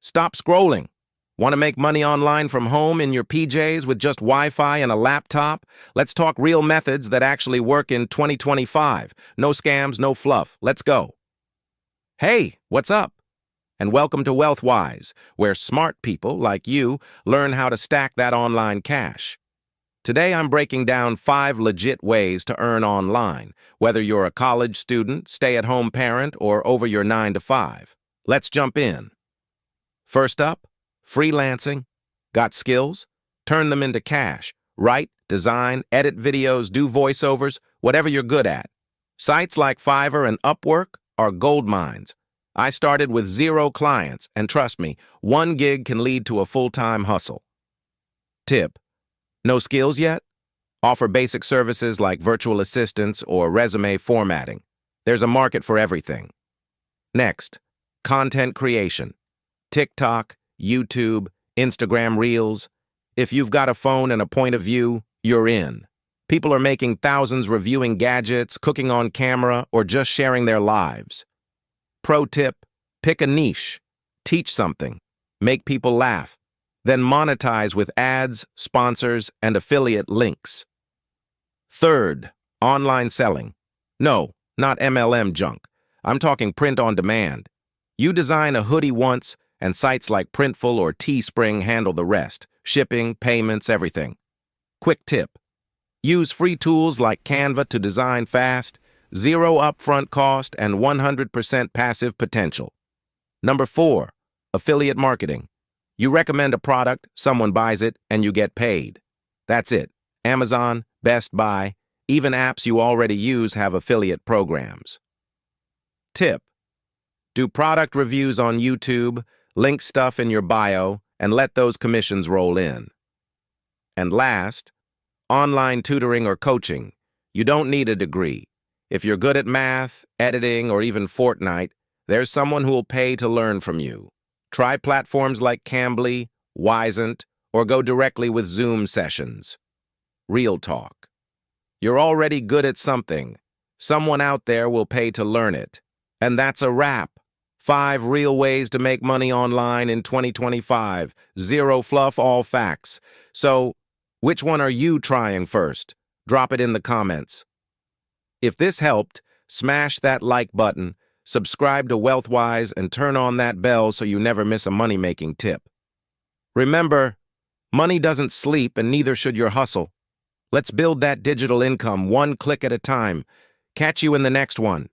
Stop scrolling. Want to make money online from home in your PJs with just Wi-Fi and a laptop? Let's talk real methods that actually work in 2025. No scams, no fluff. Let's go. Hey, what's up? And welcome to WealthWise, where smart people like you learn how to stack that online cash. Today I'm breaking down 5 legit ways to earn online, whether you're a college student, stay-at-home parent, or over your 9 to 5. Let's jump in. First up, freelancing. Got skills? Turn them into cash. Write, design, edit videos, do voiceovers, whatever you're good at. Sites like Fiverr and Upwork are gold mines. I started with 0 clients, and trust me, 1 gig can lead to a full-time hustle. Tip: no skills yet? Offer basic services like virtual assistants or resume formatting. There's a market for everything. Next, content creation. TikTok, YouTube, Instagram Reels. If you've got a phone and a point of view, you're in. People are making thousands reviewing gadgets, cooking on camera, or just sharing their lives. Pro tip: pick a niche. Teach something. Make people laugh. Then monetize with ads, sponsors, and affiliate links. Third, online selling. No, not MLM junk. I'm talking print on demand. You design a hoodie once, and sites like Printful or Teespring handle the rest. Shipping, payments, everything. Quick tip: use free tools like Canva to design fast, 0 upfront cost, and 100% passive potential. Number 4, affiliate marketing. You recommend a product, someone buys it, and you get paid. That's it. Amazon, Best Buy, even apps you already use have affiliate programs. Tip: do product reviews on YouTube, link stuff in your bio, and let those commissions roll in. And last, online tutoring or coaching. You don't need a degree. If you're good at math, editing, or even Fortnite, there's someone who will pay to learn from you. Try platforms like Cambly, Wisent, or go directly with Zoom sessions. Real talk. You're already good at something. Someone out there will pay to learn it. And that's a wrap. 5 real ways to make money online in 2025. 0 fluff, all facts. So, which one are you trying first? Drop it in the comments. If this helped, smash that like button, subscribe to WealthWise, and turn on that bell so you never miss a money-making tip. Remember, money doesn't sleep and neither should your hustle. Let's build that digital income 1 click at a time. Catch you in the next one.